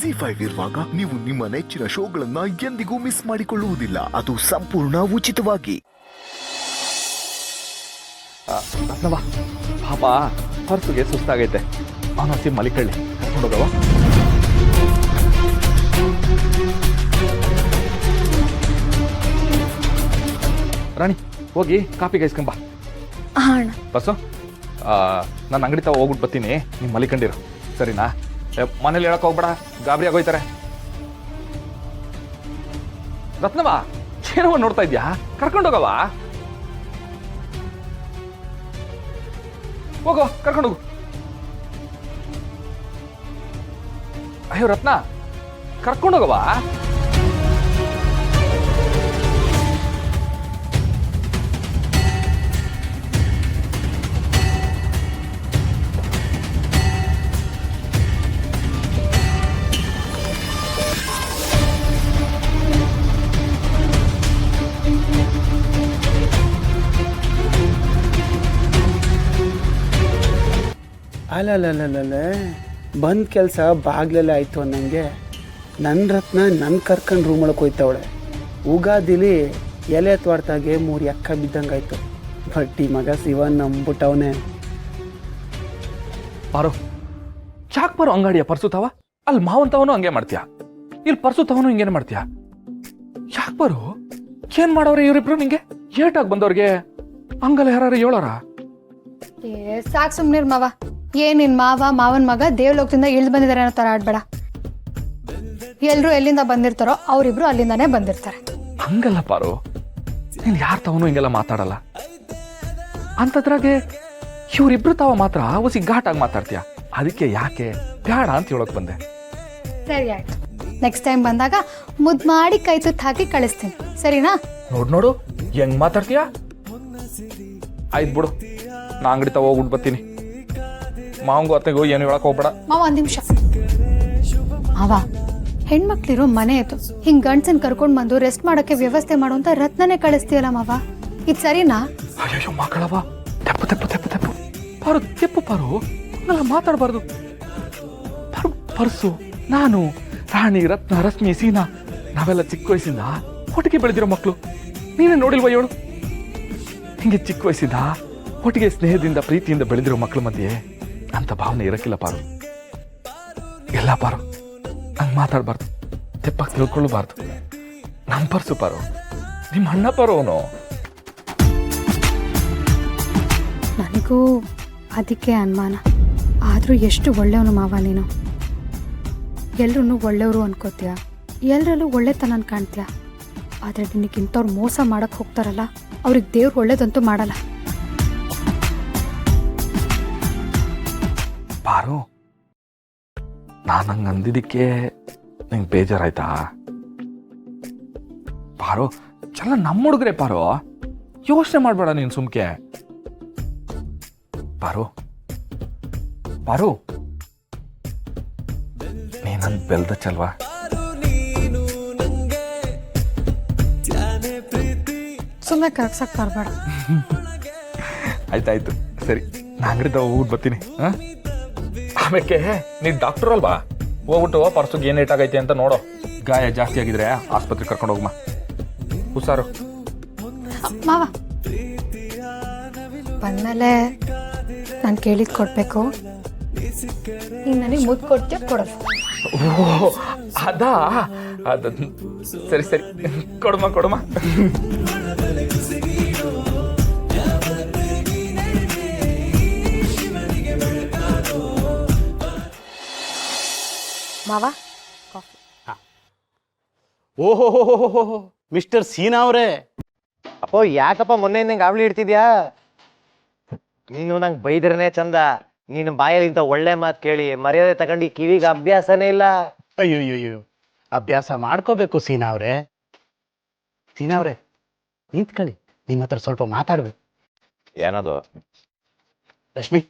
ಜಿ5 ಇರುವಾಗ ನೀವು ನಿಮ್ಮ ನೆಚ್ಚಿನ ಶೋಗಳನ್ನ ಎಂದಿಗೂ ಮಿಸ್ ಮಾಡಿಕೊಳ್ಳುವುದಿಲ್ಲ. ಅದು ಸಂಪೂರ್ಣ ಉಚಿತವಾಗಿ. ರತ್ನವ ಪಾಪ ಪರ್ಸುಗೆ ಸುಸ್ತಾಗೈತೆ, ಅವನಸಿ ಮಲಿಕಳ್ಳಿ ಕರ್ಕೊಂಡೋಗವ. ರಾಣಿ ಹೋಗಿ ಕಾಫಿ ಕಾಯಿಸ್ಕೊಂಬ. ಬಸ್ಸು ನಾನು ಅಂಗಡಿ ತಾವ ಹೋಗ್ಬಿಟ್ಟು ಬರ್ತೀನಿ, ನೀವು ಮಲಿಕಂಡಿರು ಸರಿನಾ? ಮನೇಲಿ ಹೇಳಕ್ ಹೋಗ್ಬೇಡ, ಗಾಬರಿ ಆಗೋಯ್ತಾರೆ. ರತ್ನವ ಏನೋ ನೋಡ್ತಾ ಇದ್ಯಾ, ಕರ್ಕೊಂಡೋಗವ. ಹೋಗೋ ಕರ್ಕೊಂಡೋಗು. ಅಯ್ಯೋ ರತ್ನ ಕರ್ಕೊಂಡೋಗವ. ಅಲ್ಲಲ್ಲ ಬಂದ್ ಕೆಲಸ ಬಾಗ್ಲೆಲ್ಲ ಆಯ್ತು ಅನ್ನಂಗೆ ನನ್ನ ರತ್ನ ನನ್ನ ಕರ್ಕೊಂಡು ರೂಮ್ ಒಳಗೆ ಹೋಯ್ತವಳೆ. ಉಗಾದಿಲಿ ಎಲೆ ತೋಡ್ತಾಗೆ 3 ಎಕ್ಕ ಬಿದ್ದಂಗಾಯ್ತು. ಬಟ್ಟಿ ಮಗ ಶಿವನ್ ನಂಬಿಟ್ಟವನೇ. ಪಾರು ಚಾಕ್ ಪಾರು ಅಂಗಡಿಯ ಪರ್ಸುತ್ತವ, ಅಲ್ಲಿ ಮಾವಂತವನು ಹಂಗೆ ಮಾಡ್ತೀಯ, ಇಲ್ಲಿ ಪರ್ಸುತ್ತವನು ಹಿಂಗೇನು ಮಾಡ್ತೀಯ? ಯಾಕೆ ಪಾರು ಏನ್ ಮಾಡೋರೆ ಇವರಿಬ್ರು? ನಿಂಗೆ ಏಟಾಗಿ ಬಂದವ್ರಿಗೆ ಹಂಗಲ್ಲ ಯಾರು ಹೇಳೋರ? ಸಾಕ್ ಸುಮ್ನಿರ್ ಮಾವ. ಏನ್ ನಿನ್ ಮಾವನ್ ಮಗ ದೇವ್ಲೋಕದಿಂದ ಇಳ್ದು ಬಂದಿದ್ದಾರೆ ಅನ್ನೋ ತರ ಆಡ್ಬೇಡ. ಎಲ್ರು ಎಲ್ಲಿಂದ ಬಂದಿರ್ತಾರೋ ಅವ್ರಿಬ್ರು ಅಲ್ಲಿಂದಾನೇ ಬಂದಿರ್ತಾರೆ. ಹಂಗಲ್ಲ ಪಾರು, ನೀನ್ ಯಾರ ತವನು ಹಿಂಗೆಲ್ಲ ಮಾತಾಡಲ್ಲ. ಅಂತದ್ರಾಗೆ ಇವ್ರಿಬ್ರು ತಾವ ಮಾತ್ರ ಹೊಸಿ ಘಾಟಾಗಿ ಮಾತಾಡ್ತೀಯ. ಅದಕ್ಕೆ ಯಾಕೆ ಬೇಡ ಅಂತ ಹೇಳಕ್ ಬಂದೆ. ಸರಿ ಆಯ್ತು, ನೆಕ್ಸ್ಟ್ ಟೈಮ್ ಬಂದಾಗ ಮುದ್ ಮಾಡಿ ಕೈ ತುತ್ತು ಹಾಕಿ ಕಳಿಸ್ತೀನಿ, ಸರಿನಾ? ನೋಡು ಹೆಂಗ್ ಮಾತಾಡ್ತೀಯ. ಆಯ್ತು ಬಿಡು, ನಾ ಅಂಗಡಿ ತಾವ ಹೋಗ್ಬಿಟ್ಟು ಬರ್ತೀನಿ. ಮಾವಂಗು ಅತ್ತೆಗೂ ಏನು ಹೇಳಕ್ ಹೋಗ್ಬೇಡ. ಮಾವ ಒಂದ್ ನಿಮಿಷ. ಮಾವ ಹೆಣ್ಮಕ್ಳಿರೋ ಮನೆ ಆಯ್ತು, ಹಿಂಗ್ ಗಂಡ್ಸನ್ ಕರ್ಕೊಂಡ್ ಬಂದು ರೆಸ್ಟ್ ಮಾಡಕ್ಕೆ ವ್ಯವಸ್ಥೆ ಮಾಡುವಂತ ರತ್ನನೇ ಕಳಿಸ್ತೀಯಲ್ಲ ಮಾವ, ಇದ್ ಸರಿನಾ? ಅಯ್ಯೋ ಮಕ್ಕಳವ, ತೆಪ್ಪು ತೆಪ್ಪು ತೆಪ್ಪು ತೆಪ್ಪು ಪಾರು, ತೆಪ್ಪು ಪಾರು, ಹಂಗೆಲ್ಲ ಮಾತಾಡಬಾರ್ದು. ಪರ್ಸು, ನಾನು, ರಾಣಿ, ರತ್ನ, ರಶ್ಮಿ, ಸೀನಾ ನಾವೆಲ್ಲ ಚಿಕ್ಕ ವಯಸ್ಸಿಂದ ಒಟ್ಟಿಗೆ ಬೆಳೆದಿರೋ ಮಕ್ಕಳು. ನೀನೇ ನೋಡಿಲ್ವ ಹೇಳು? ಹಿಂಗೆ ಚಿಕ್ಕ ವಯಸ್ಸಿಂದ ಒಟ್ಟಿಗೆ ಸ್ನೇಹದಿಂದ ಪ್ರೀತಿಯಿಂದ ಬೆಳೆದಿರೋ ಮಕ್ಕಳ ಮಧ್ಯೆ ಅಂತ ಭಾವನೆ ಇರಕ್ಕಿಲ್ಲ ಪಾರು. ಎಲ್ಲ ಪಾರು ಹಂಗೆ ಮಾತಾಡಬಾರ್ದು, ತೆಪ್ಪಾಗಿ ತಿಳ್ಕೊಳ್ಳಬಾರ್ದು. ನಮ್ಮ ಪರ್ಸು ಪಾರು, ನಿಮ್ಮ ಅಣ್ಣ ಪಾರು ಅವನು. ನನಗೂ ಅದಕ್ಕೆ ಅನುಮಾನ. ಆದರೂ ಎಷ್ಟು ಒಳ್ಳೆಯವನು ಮಾವ ನೀನು. ಎಲ್ಲರೂ ಒಳ್ಳೆಯವರು ಅನ್ಕೋತೀಯ, ಎಲ್ಲರಲ್ಲೂ ಒಳ್ಳೆತನ ಕಾಣ್ತೀಯ. ಆದರೆ ನಿನಗೆ ಇಂಥವ್ರು ಮೋಸ ಮಾಡಕ್ಕೆ ಹೋಗ್ತಾರಲ್ಲ, ಅವ್ರಿಗೆ ದೇವ್ರು ಒಳ್ಳೇದಂತೂ ಮಾಡಲ್ಲ. ಪಾರು, ನಾನು ಹಂಗೆ ಅಂದಿದ್ದಕ್ಕೆ ನಿಂಗೆ ಬೇಜಾರಾಯ್ತಾ? ಪಾರು ಚಲ್ಲ, ನಮ್ಮ ಹುಡುಗ್ರೆ ಪಾರು, ಯೋಚನೆ ಮಾಡಬೇಡ ನೀನು ಸುಮ್ಕೆ. ಪಾರು ಪಾರು, ನೀನಂತ ಬೆಲ್ದ ಚಲ್ವಾ? ಸುಮ್ಮನೆ ಕರ್ಸಕ್ ಬರಬೇಡ. ಆಯ್ತಾಯ್ತು, ಸರಿ, ನಾ ಅಂಗಡಿದ ಹೋಗ್ಬಿಟ್ಟು ಬರ್ತೀನಿ. ಆಮೇಲೆ ನೀನು ಡಾಕ್ಟರ್ ಅಲ್ವಾ, ಹೋಗ್ಬಿಟ್ಟು ಪರ್ಸುಗೆ ಏನು ಏಟಾಗೈತೆ ಅಂತ ನೋಡೋ. ಗಾಯ ಜಾಸ್ತಿ ಆಗಿದ್ರೆ ಆಸ್ಪತ್ರೆಗೆ ಕರ್ಕೊಂಡು ಹೋಗಮ್ಮ. ಹುಷಾರು. ಮಾವ ಬಂದಮೇಲೆ ನಾನು ಕೇಳಿದ್ ಕೊಡ್ಬೇಕು, ನೀನು ನನಗೆ ಮುದ್ದು ಕೊಡ್ತೀಯ ಕೊಡೋದು. ಓ ಅದಾ, ಅದ ಸರಿ ಸರಿ, ಕೊಡಮ್ಮ ಕೊಡಮ್ಮ. ಮಾವ ಓಹೋ ಮಿಸ್ಟರ್ ಸೀನಾ ಅವರೇ. ಅಪ್ಪೋ ಯಾಕಪ್ಪ ಮೊನ್ನೆಯಿಂದ ಗಾಬಳಿ ಇಡ್ತಿದ್ಯಾ? ನೀನು ನಂಗೆ ಬೈದ್ರನೇ ಚಂದ. ನೀನು ಬಾಯಲ್ಲಿ ಇಂಥ ಒಳ್ಳೆ ಮಾತು ಕೇಳಿ ಮರ್ಯಾದೆ ತಗೊಂಡು ಕಿವಿಗೆ ಅಭ್ಯಾಸನೇ ಇಲ್ಲ. ಅಯ್ಯೋ ಅಭ್ಯಾಸ ಮಾಡ್ಕೋಬೇಕು ಸೀನಾ ಅವರೇ. ಸೀನಾ ಅವರೇ ನಿಂತ್ಕೊಳ್ಳಿ, ನಿಮ್ಮ ಹತ್ರ ಸ್ವಲ್ಪ ಮಾತಾಡ್ಬೇಕು. ಏನದು? ರಶ್ಮಿ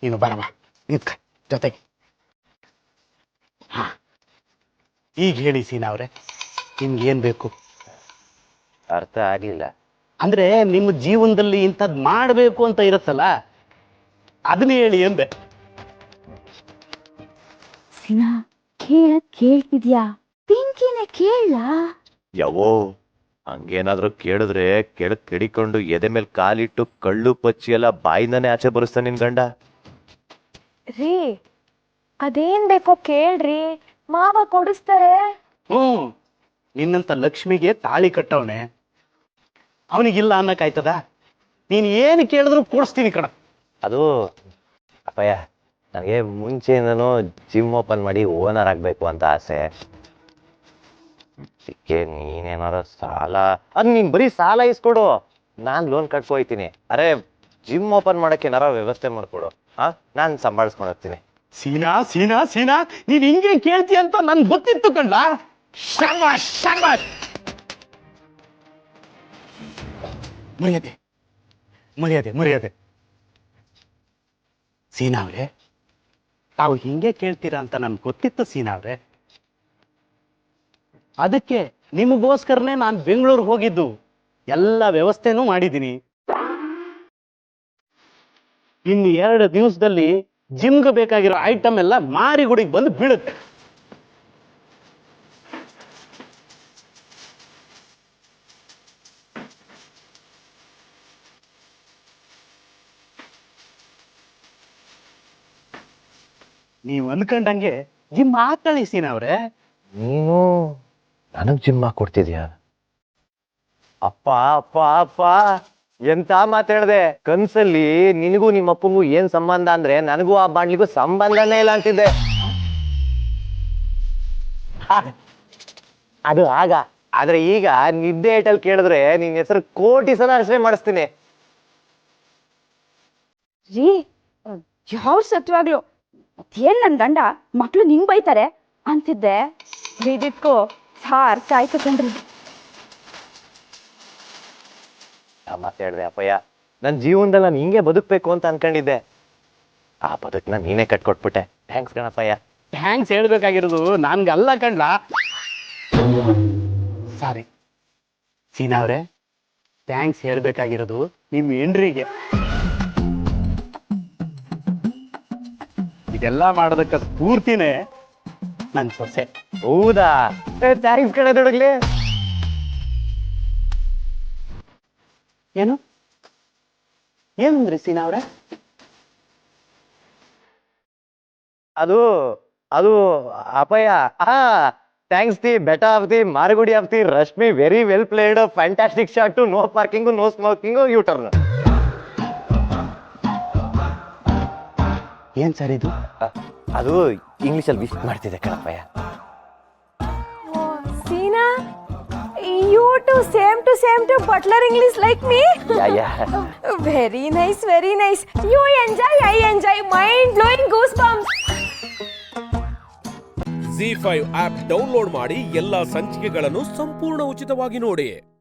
ನೀನು ಬರಮ್ಮ, ನಿಂತ್ಕ ಜೊತೆಗೆ. ಹಾ, ಈಗ ಹೇಳಿ ಸೀನಾ ಅವರೇ, ನಿಮ್ಗೆ ಏನ್ ಬೇಕು? ಅರ್ಥ ಆಗ್ಲಿಲ್ಲ. ಅಂದ್ರೆ ನಿಮ್ಮ ಜೀವನದಲ್ಲಿ ಇಂಥದ್ದು ಮಾಡಬೇಕು ಅಂತ ಇರುತ್ತಲ್ಲ, ಅದನ್ನ ಹೇಳಿ ಎಂದೆ. ಸೀನಾ ಕೇಳ್ತಿದ್ಯಾ? ಪಿಂಕಿನೇ ಕೇಳ. ಯಾವೋ ಹಂಗೇನಾದ್ರೂ ಕೇಳಿದ್ರೆ ಕೆಳಕ್ ಕೆಡಿಕೊಂಡು ಎದೆ ಮೇಲೆ ಕಾಲಿಟ್ಟು ಕಳ್ಳು ಪಚ್ಚಿ ಎಲ್ಲ ಬಾಯಿಂದಾನೆ ಆಚೆ ಬರುಸ್ತಾನೆ ನಿನ್ ಗಂಡ. ರೀ ಅದೇನ್ ಬೇಕೋ ಕೇಳ್ರಿ, ಮಾವ ಕೊಡಿಸ್ತಾರೆ. ನಿನ್ನಂತ ಲಕ್ಷ್ಮಿಗೆ ತಾಳಿ ಕಟ್ಟವನೆ, ಅವನಿಗಿಲ್ಲ ಅನ್ನಕ್ಕಾಯ್ತದ? ನೀನ್ ಏನು ಕೇಳಿದ್ರು ಕೊಡಿಸ್ತೀನಿ ಕಣ. ಅದು ಅಪ್ಪಯ್ಯ, ನನಗೆ ಮುಂಚೆಯಿಂದನೂ ಜಿಮ್ ಓಪನ್ ಮಾಡಿ ಓನರ್ ಆಗ್ಬೇಕು ಅಂತ ಆಸೆ. ಅದಕ್ಕೆ ನೀನೇನಾರ ಸಾಲ, ಅದು ನೀನ್ ಬರೀ ಸಾಲ ಇಸ್ಕೊಡು, ನಾನ್ ಲೋನ್ ಕಟ್ಕೊಯ್ತೀನಿ. ಅರೆ ಜಿಮ್ ಓಪನ್ ಮಾಡಕ್ಕೆ ಏನಾರ ವ್ಯವಸ್ಥೆ ಮಾಡ್ಕೊಡು, ನಾನ್ ಸಂಭಾಳಿಸ್ಕೊಂಡು ಹೋಗ್ತೀನಿ. ಸೀನಾ ಸೀನಾ ಸೀನಾ, ನೀನ್ ಹಿಂಗೆ ಕೇಳ್ತೀಯ ಅಂತ ನನ್ ಗೊತ್ತಿತ್ತು ಕಣ್ಣ. ಶಾಬಾಷ್ ಶಾಬಾಷ್. ಮರ್ಯಾದೆ ಮರ್ಯಾದೆ ಮರ್ಯಾದೆ. ಸೀನಾ ಅವ್ರೆ, ತಾವು ಹಿಂಗೆ ಕೇಳ್ತೀರಾ ಅಂತ ನನ್ಗೆ ಗೊತ್ತಿತ್ತು ಸೀನಾ ಅವ್ರೆ. ಅದಕ್ಕೆ ನಿಮಗೋಸ್ಕರನೇ ನಾನು ಬೆಂಗಳೂರಿಗೆ ಹೋಗಿದ್ದು, ಎಲ್ಲ ವ್ಯವಸ್ಥೆನೂ ಮಾಡಿದ್ದೀನಿ. ಇನ್ನು 2 ದಿವಸದಲ್ಲಿ ಜಿಮ್ಗೆ ಬೇಕಾಗಿರೋ ಐಟಮ್ ಎಲ್ಲ ಮಾರಿಗುಡಿಗೆ ಬಂದು ಬೀಳುತ್ತೆ. ನೀವು ಅನ್ಕೊಂಡಂಗೆ ಜಿಮ್ ಹಾಕೊಳ್ಳಿ ಸೀನಾ ಅವ್ರೆ. ನೀನು ನನಗ್ ಜಿಮ್ ಕೊಡ್ತಿದ್ಯಾ? ಅಪ್ಪ ಅಪ್ಪ ಅಪ್ಪ, ಎಂತ ಮಾತಾಡ್ದೆ. ಕನ್ಸಲ್ಲಿ ನಿನಗೂ ನಿಮ್ಮ ಅಪ್ಪಂಗೂ ಏನ್ ಸಂಬಂಧ ಅಂದ್ರೆ ನನಗೂ ಆ ಬಾಣ್ಲಿಗೂ ಸಂಬಂಧನೇ ಇಲ್ಲ ಅಂತಿದ್ದೆ. ಅದು ಆಗ, ಆದ್ರೆ ಈಗ ನಿದ್ದೆ ಏಟಲ್ ಕೇಳಿದ್ರೆ ನಿನ್ ಹೆಸರು ಕೋಟಿ ಸಲ ಅರ್ಚನೆ ಮಾಡಿಸ್ತೀನಿ. ರೀ ಯಾವ ಸತ್ವಾಗ್ಲು ಏನ್ ನನ್ ಗಂಡ ಮಕ್ಳು ನಿಂಗ್ ಬೈತಾರೆ ಅಂತಿದ್ದೆ. ಇದಕ್ಕೂ ಸಾರ್ ಕಾಯ್ತು ಕಣ್ರಿ. ಮಾತಾಡ್ದೆ ಅಪ್ಪಯ್ಯ, ನನ್ ಜೀವನದಲ್ಲಿ ನಾನು ಹಿಂಗೆ ಬದುಕ್ಬೇಕು ಅಂತ ಅನ್ಕೊಂಡಿದ್ದೆ. ಆ ಬದುಕ್ನ ನೀನೇ ಕಟ್ಕೊಟ್ಬಿಟ್ಟೆ. ಥ್ಯಾಂಕ್ಸ್ ಗಣಪಯ್ಯ. ಥ್ಯಾಂಕ್ಸ್ ಹೇಳ್ಬೇಕಾಗಿರೋದು ನನ್ಗಲ್ಲ ಕಣ್ಲ. ಸಾರಿ ಸೀನಾ ಅವ್ರೆ, ಥ್ಯಾಂಕ್ಸ್ ಹೇಳ್ಬೇಕಾಗಿರೋದು ನಿಮ್ ಹೆಂಡ್ರಿಗೆ. ಇದೆಲ್ಲ ಮಾಡೋದಕ್ಕೆ ಸ್ಫೂರ್ತಿನೇ ನನ್ ಸೊಸೆ. ಹೌದಾ? ಥ್ಯಾಂಕ್ಸ್ ಕಡೆ ದೊಡಗ್ಲಿ. ಏನು ಏನಂದ್ರಿ ಸೀನಾ ಅವ್ರೆ? ಅದು ಅದು ಅಪ್ಪಯ್ಯ, thanks the bet of the Maragudi of the Rashmi, very well played, fantastic shot, no parking, no smoking, U turn. ಏನ್ ಸರ್ ಇದು? ಅದು ಇಂಗ್ಲಿಷಲ್ಲಿ ವಿಶ್ ಮಾಡ್ತಿದ್ದೆ ಕಣಪ್ಪಯ್ಯ. Seena, you too, same to butler English like me. Yeah. Very nice, very nice. You enjoy, I enjoy. Mind blowing goosebumps. ZEE5 app download ಮಾಡಿ ಎಲ್ಲಾ ಸಂಚಿಕೆಗಳನ್ನು ಸಂಪೂರ್ಣ ಉಚಿತವಾಗಿ ನೋಡಿ.